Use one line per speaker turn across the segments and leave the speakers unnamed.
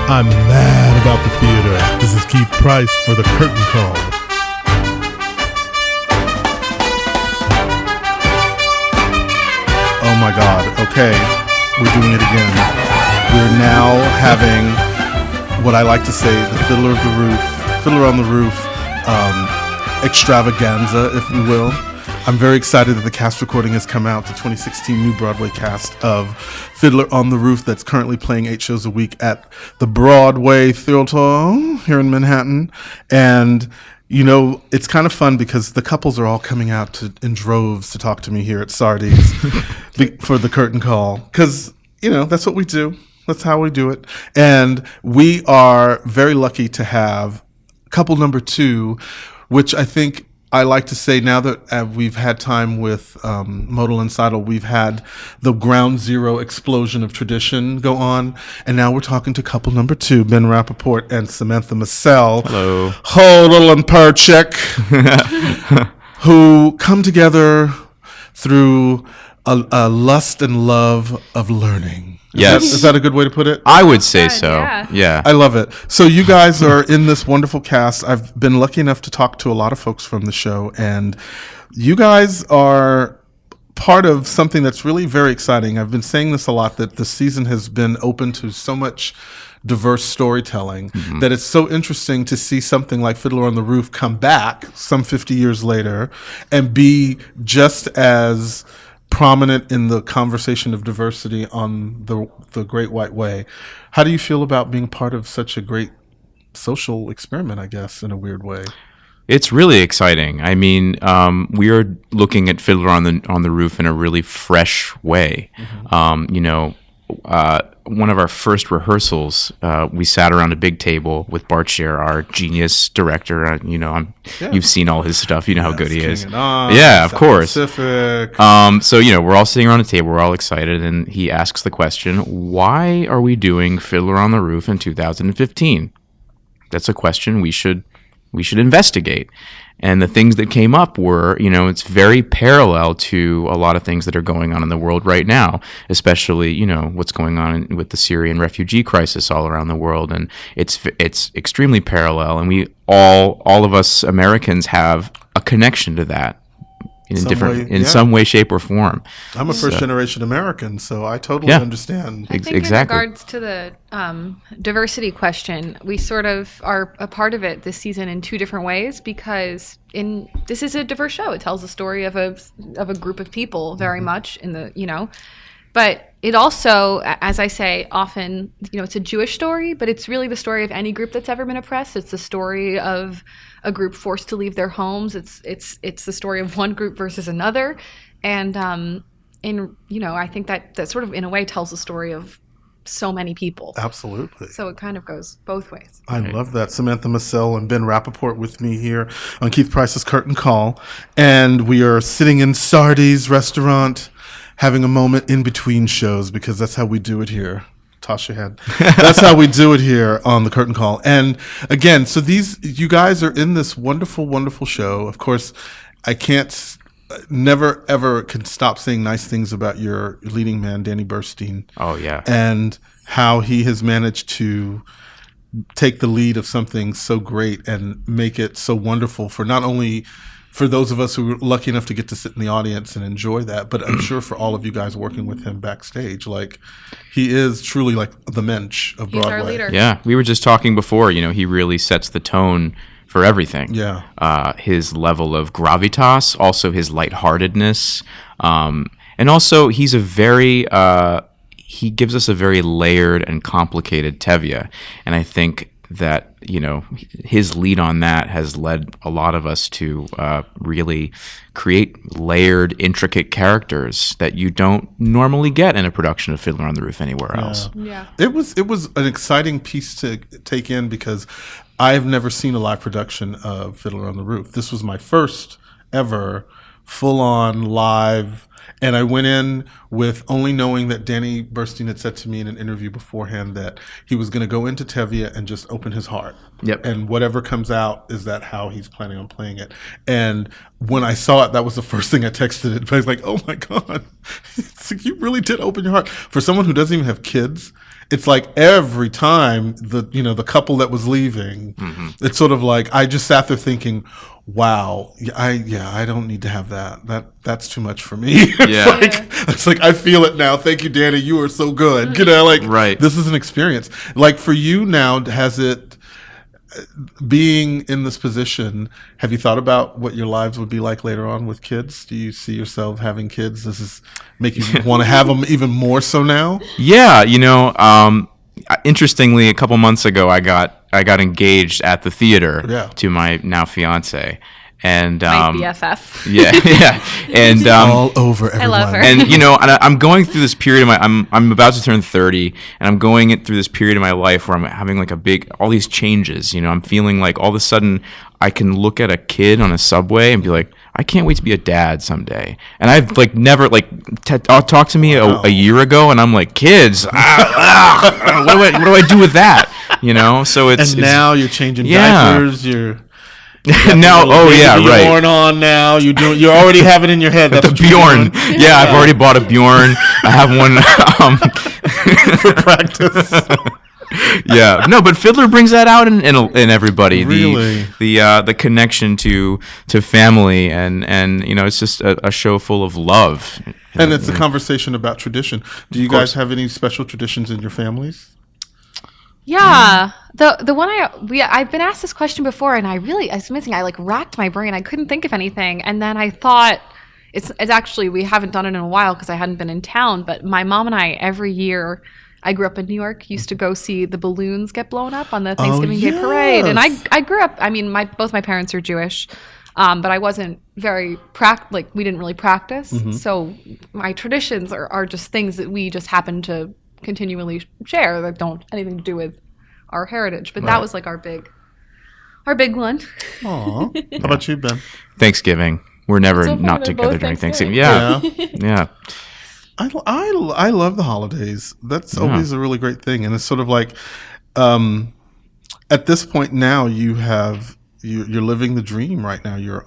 I'm mad about the theater. This is Keith Price for the Curtain Call. Oh my God. Okay, we're doing it again. We're now having what I like to say the Fiddler on the Roof extravaganza, if we will. I'm very excited that the cast recording has come out, the 2016 new Broadway cast of Fiddler on the Roof that's currently playing 8 shows a week at the Broadway Theater here in Manhattan. And, you know, it's kind of fun because the couples are all coming out in droves to talk to me here at Sardi's for the Curtain Call. Because, you know, that's what we do. That's how we do it. And we are very lucky to have couple number 2, which I think I like to say now that we've had time with Modal and Seidel, we've had the ground zero explosion of tradition go on. And now we're talking to couple number 2, Ben Rappaport and Samantha Massell.
Hello.
Hodel and Perchik, who come together through a lust and love of learning.
Yes.
Is that a good way to put it?
I would say
God,
so.
yeah.
I love it. So you guys are in this wonderful cast. I've been lucky enough to talk to a lot of folks from the show, and you guys are part of something that's really very exciting. I've been saying this a lot, that the season has been open to so much diverse storytelling that it's so interesting to see something like Fiddler on the Roof come back some 50 years later and be just as prominent in the conversation of diversity on the Great White Way. How do you feel about being part of such a great social experiment, I guess, in a weird way?
It's really exciting. I mean, we are looking at Fiddler on the Roof in a really fresh way. You know, one of our first rehearsals, we sat around a big table with Bart Scher, our genius director. You know, you've seen all his stuff. You know how good he is. Yeah, of course.
Pacific.
So, you know, we're all sitting around a table. We're all excited. And he asks the question, why are we doing Fiddler on the Roof in 2015? That's a question we should investigate. And the things that came up were, you know, it's very parallel to a lot of things that are going on in the world right now, especially, you know, what's going on with the Syrian refugee crisis all around the world. And it's extremely parallel. And we all of us Americans have a connection to that in some way, shape, or form.
I'm a first-generation American, so I totally understand.
I think
exactly.
in regards to the diversity question, we sort of are a part of it this season in 2 different ways, because this is a diverse show. It tells the story of a group of people very much in the, you know, but it also, as I say often, you know, it's a Jewish story, but it's really the story of any group that's ever been oppressed. It's the story of a group forced to leave their homes. It's the story of one group versus another, and you know, I think that sort of in a way tells the story of so many people.
Absolutely.
So it kind of goes both ways.
I love that. Samantha Massell and Ben Rappaport with me here on Keith Price's Curtain Call, and we are sitting in Sardi's restaurant, having a moment in between shows, because that's how we do it here. Toss your head. That's how we do it here on the Curtain Call. And again, so you guys are in this wonderful, wonderful show. Of course, I never ever can stop saying nice things about your leading man, Danny Burstein.
Oh, yeah.
And how he has managed to take the lead of something so great and make it so wonderful for not only for those of us who were lucky enough to get to sit in the audience and enjoy that, but I'm sure for all of you guys working with him backstage, like, he is truly like the mensch of Broadway.
He's our leader.
Yeah, we were just talking before, you know, he really sets the tone for everything.
Yeah.
His level of gravitas, also his lightheartedness, and also he's he gives us a very layered and complicated Tevye, and I think that, you know, his lead on that has led a lot of us to really create layered, intricate characters that you don't normally get in a production of Fiddler on the Roof anywhere else.
Yeah.
It was an exciting piece to take in, because I've never seen a live production of Fiddler on the Roof. This was my first ever full-on live, and I went in with only knowing that Danny Burstein had said to me in an interview beforehand that he was going to go into Tevye and just open his heart.
Yep.
And whatever comes out, is that how he's planning on playing it? And when I saw it, that was the first thing I texted it. I was like, oh my God, it's like, you really did open your heart. For someone who doesn't even have kids, it's like every time the couple that was leaving, it's sort of like, I just sat there thinking, wow, I don't need to have that. That's too much for me. It's like I feel it now. Thank you, Danny. You are so good.
Right.
This is an experience. Like for you now, has it, being in this position, have you thought about what your lives would be like later on with kids? Do you see yourself having kids? Does this make you want to have them even more so now?
Yeah, interestingly, a couple months ago, I got engaged at the theater to my now fiance, and
My BFF.
yeah, and
all over everyone.
I love her.
And I'm going through this period of I'm about to turn 30, and I'm going through this period of my life where I'm having like all these changes. I'm feeling like all of a sudden I can look at a kid on a subway and be like, I can't wait to be a dad someday. And I've like never talked to me a year ago, and I'm like, kids, what do I do with that? So it's
now you're changing diapers. You're
now, right.
Bjorn on now. You already have it in your head. That's
the Bjorn. Yeah, I've already bought a Bjorn. I have one
for practice.
Yeah, no, but Fiddler brings that out in everybody.
Really?
The connection to family, and it's just a show full of love.
And it's a conversation about tradition. Do you guys have any special traditions in your families?
Yeah, the one I've been asked this question before, and it's amazing. I like racked my brain. I couldn't think of anything, and then I thought it's actually, we haven't done it in a while because I hadn't been in town. But my mom and I, every year, I grew up in New York, used to go see the balloons get blown up on the Thanksgiving Day parade, and I grew up. I mean, both my parents are Jewish, but I wasn't very we didn't really practice. So my traditions are just things that we just happen to continually share that don't anything to do with our heritage, but that was like our big one.
Aw. How about you, Ben?
Thanksgiving. We're never not together during Thanksgiving. Yeah.
I love the holidays. That's always a really great thing, and it's sort of like at this point now you're living the dream right now. You're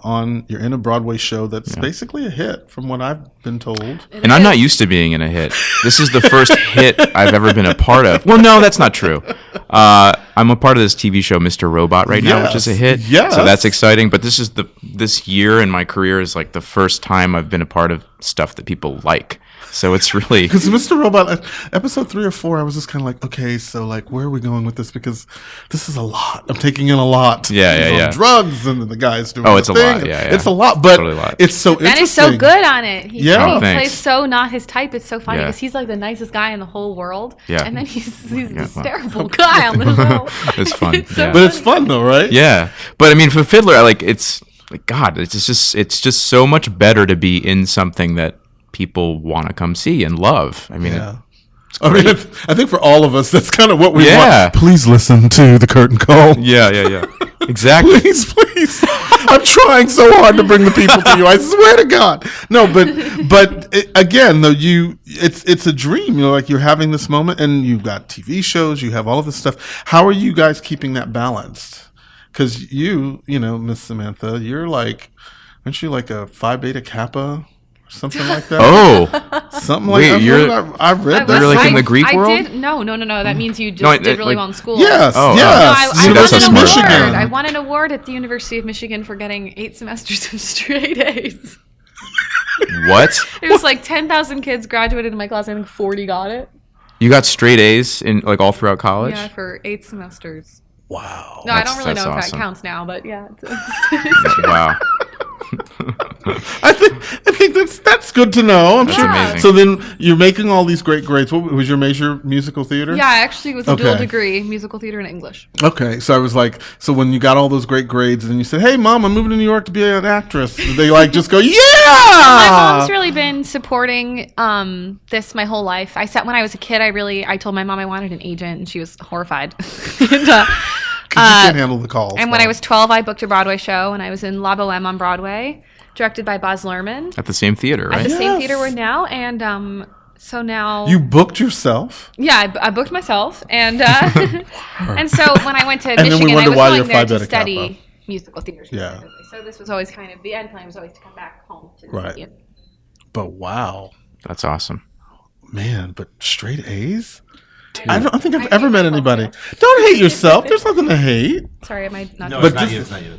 in a Broadway show that's basically a hit, from what I've been told.
And I'm not used to being in a hit. This is the first hit I've ever been a part of. Well, no, that's not true. I'm a part of this TV show, Mr. Robot, right now, which is a hit.
Yes.
So that's exciting. But this year in my career is like the first time I've been a part of stuff that people like. So it's really,
because Mr. Robot, episode 3 or 4, I was just kind of like, okay, so like, where are we going with this? Because this is a lot. I'm taking in a lot.
Yeah.
Drugs, and then the guy's doing.
It's a lot. Yeah.
It's a lot, but
totally a lot.
It's so interesting.
Ben is so good on it. He plays so not his type. It's so funny because he's like the nicest guy in the whole world. Yeah. And then he's this terrible guy on the show.
It's fun.
But it's fun though, right?
Yeah. But I mean, for Fiddler, it's like, God, it's just so much better to be in something that people want to come see and love. I mean,
I think for all of us, that's kind of what we want. Please listen to the curtain call.
Yeah. Exactly.
Please. I'm trying so hard to bring the people to you. I swear to God. No, but again, though, it's a dream. Like you're having this moment, and you've got TV shows, you have all of this stuff. How are you guys keeping that balanced? Because Miss Samantha, you're like, aren't you like a Phi Beta Kappa? Something like that. Something like that. I read that.
You're like in the Greek world?
No. That means you just did really well in school.
Yes.
I won an award at the University of Michigan for getting 8 semesters of straight A's.
What?
It was like 10,000 kids graduated in my class. I think 40 got it.
You got straight A's in like all throughout college?
Yeah, for 8 semesters.
Wow.
No, I don't really know if that counts now, but yeah.
Wow.
I think that's good to know. I'm sure.
Amazing.
So then you're making all these great grades. What was your major? Musical theater?
Yeah, actually it was a dual degree, musical theater and English.
Okay, so I was like, so when you got all those great grades, and then you said, "Hey, Mom, I'm moving to New York to be an actress," did they like just go, "Yeah"?
My mom's really been supporting this my whole life. When I was a kid, I told my mom I wanted an agent, and she was horrified.
Because you can't handle the calls.
And when I was 12, I booked a Broadway show, and I was in La Boheme on Broadway. directed by Baz Luhrmann.
At the same theater,
At
right?
the same
Yes.
theater we're now, and so now
You booked yourself?
yeah, I booked myself, and and so when I went to
then we
Michigan, I
wonder
was
why
going
you're
there
Phi
to
Beta
study
Kappa.
musical theater
Yeah.
specifically. So this was always kind of the end plan was always to come back home to the
Right.
city.
But wow.
That's awesome.
Man, but straight A's? I don't think I've ever met anybody. Don't hate yourself. There's nothing to hate.
Sorry, am I not?
No,
But
it's not
this-
you. It's not you.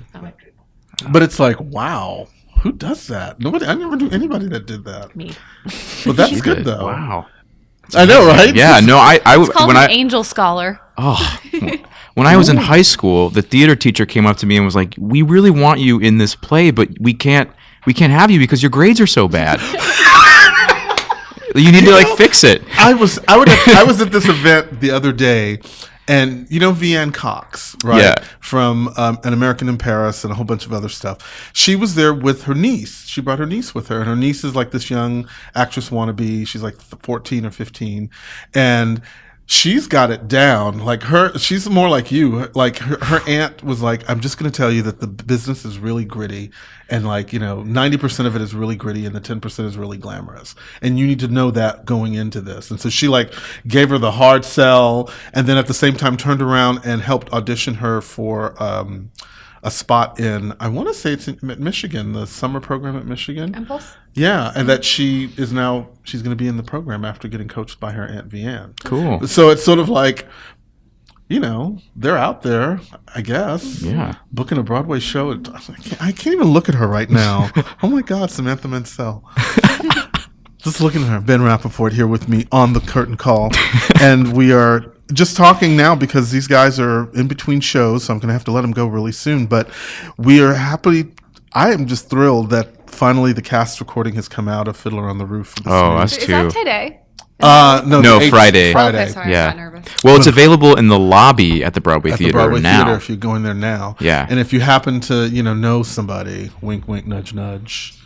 But it's like, wow. Who does that? Nobody. I never knew anybody that did that.
Me.
But that's
She
good
did.
though.
Wow.
I know, right?
Yeah, no,
It's called
when
an
I
angel scholar.
when I was in high school, the theater teacher came up to me and was like, "We really want you in this play, but we can't have you because your grades are so bad. You need to like fix it."
I was at this event the other day, and you know Vianne Cox, right?
Yeah.
From An American in Paris and a whole bunch of other stuff. She was there with her niece. She brought her niece with her, and her niece is like this young actress wannabe. She's like 14 or 15, and she's got it down. Like she's more like you. Like her aunt was like, "I'm just going to tell you that the business is really gritty, and like 90% of it is really gritty, and the 10% is really glamorous, and you need to know that going into this." And so she like gave her the hard sell, and then at the same time turned around and helped audition her for a spot in, I want to say it's at Michigan, the summer program at Michigan.
Impulse.
Yeah, and that she's going to be in the program after getting coached by her Aunt Vianne.
Cool.
So it's sort of like, they're out there, I guess.
Yeah.
Booking a Broadway show. I can't even look at her right now. Oh my God, Samantha Massell. Just looking at her. Ben Rappaport here with me on the curtain call. And we are just talking now because these guys are in between shows, so I'm going to have to let them go really soon. But we are happy. I am just thrilled that finally the cast recording has come out of Fiddler on the Roof.
Oh, us
Is
too.
that today?
No,
No, Friday.
Okay, sorry,
Yeah.
I got nervous.
Well, it's available in the lobby at the Broadway
At the
Theater
Broadway
now.
Theater if you go in there now.
Yeah.
And if you happen to, know somebody, wink, wink, nudge, nudge.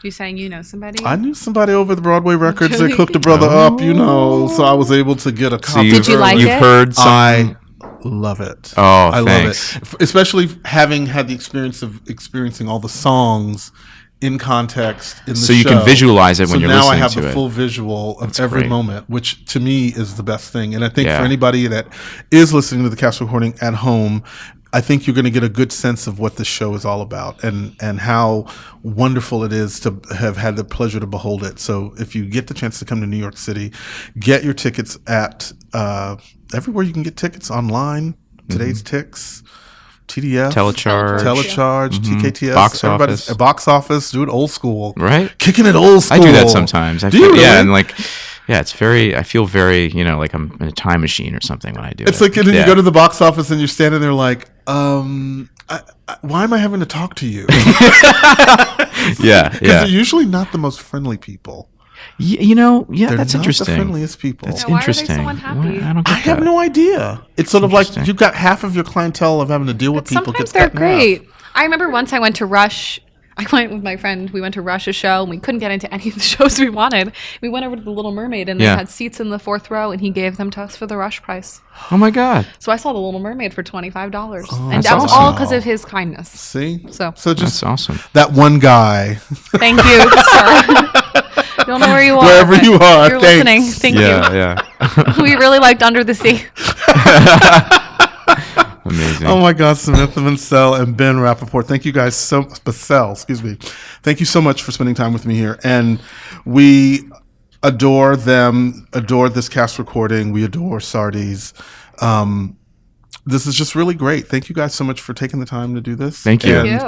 You saying you know somebody?
I knew somebody over at the Broadway Records that cooked a brother up, so I was able to get a
So
copy.
Did you like
you've
it?
heard some.
I love it.
Oh,
I
thanks.
love it. Especially having had the experience of experiencing all the songs in context in the
So you
show.
can visualize it when you're
now I
listening
have
to
the
it.
full visual of
That's
every
great.
moment, which to me is the best thing. And I think
Yeah.
for anybody that is listening to the cast recording at home, I think you're going to get a good sense of what this show is all about and how wonderful it is to have had the pleasure to behold it. So if you get the chance to come to New York City, get your tickets at everywhere you can get tickets online. Today's Tix, TDF,
Telecharge.
TKTS,
Box
everybody's-
office.
a box office, do it old school,
Right?
Kicking it old
I
school.
do that sometimes.
Do you really?
Yeah, and it's very. I feel very, like I'm in a time machine or something when I do it.
It's like, and then
Yeah.
you go to the box office and you're standing there like, why am I having to talk to you?
Yeah,
Because
yeah.
they're usually not the most friendly people.
Yeah,
They're
that's
not
interesting.
the friendliest people.
That's
Yeah, why are they so
interesting.
unhappy?
I don't
I
get
have
that.
no idea. It's sort of like
Interesting.
you've got half of your clientele of having to deal with
But
people.
sometimes
gets
they're
cut in half.
great. I remember once I went to Rush. I went with my friend. We went to Rush a show, and we couldn't get into any of the shows we wanted. We went over to the Little Mermaid, and they
Yeah.
had seats in the 4th row, and he gave them to us for the Rush price.
Oh my god.
So I saw the Little Mermaid for $25, and
that's
that was
awesome.
all because of his kindness.
See?
So
just
That's awesome.
that one guy.
thank you, sir. Don't know where you are.
Wherever
but
you are,
you're
thanks.
listening. Thank
Yeah,
you.
yeah.
We really liked Under the Sea.
Amazing.
Oh my God, Samantha Massell and Ben Rappaport. Thank you guys Thank you so much for spending time with me here. And we adore them, adore this cast recording. We adore Sardi's. This is just really great. Thank you guys so much for taking the time to do this.
Thank you.
And,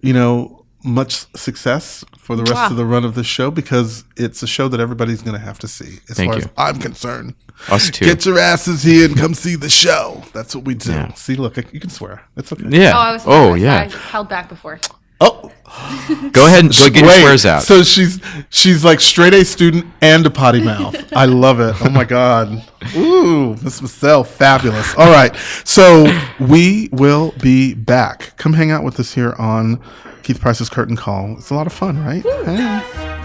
Thank
much success for the rest of the run of the show because it's a show that everybody's going to have to see as
Thank
far
you.
as I'm concerned.
Us too.
Get your asses here and come see the show. That's what we do.
Yeah.
See, look, you can swear. It's okay.
Yeah.
Oh, I was.
Oh,
nervous.
yeah.
I held back before.
Oh,
Go ahead and go get your
wait.
swears out.
So she's like straight A student and a potty mouth. I love it. Oh my God. Ooh, Miss Massell, fabulous. All right. So we will be back. Come hang out with us here on Keith Price's Curtain Call. It's a lot of fun, right? Hey.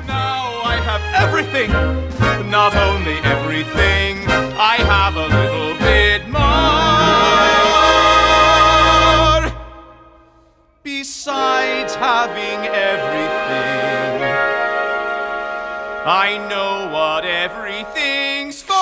Now I have everything, not only everything, I have a little bit more. Besides having everything, I know what everything's for.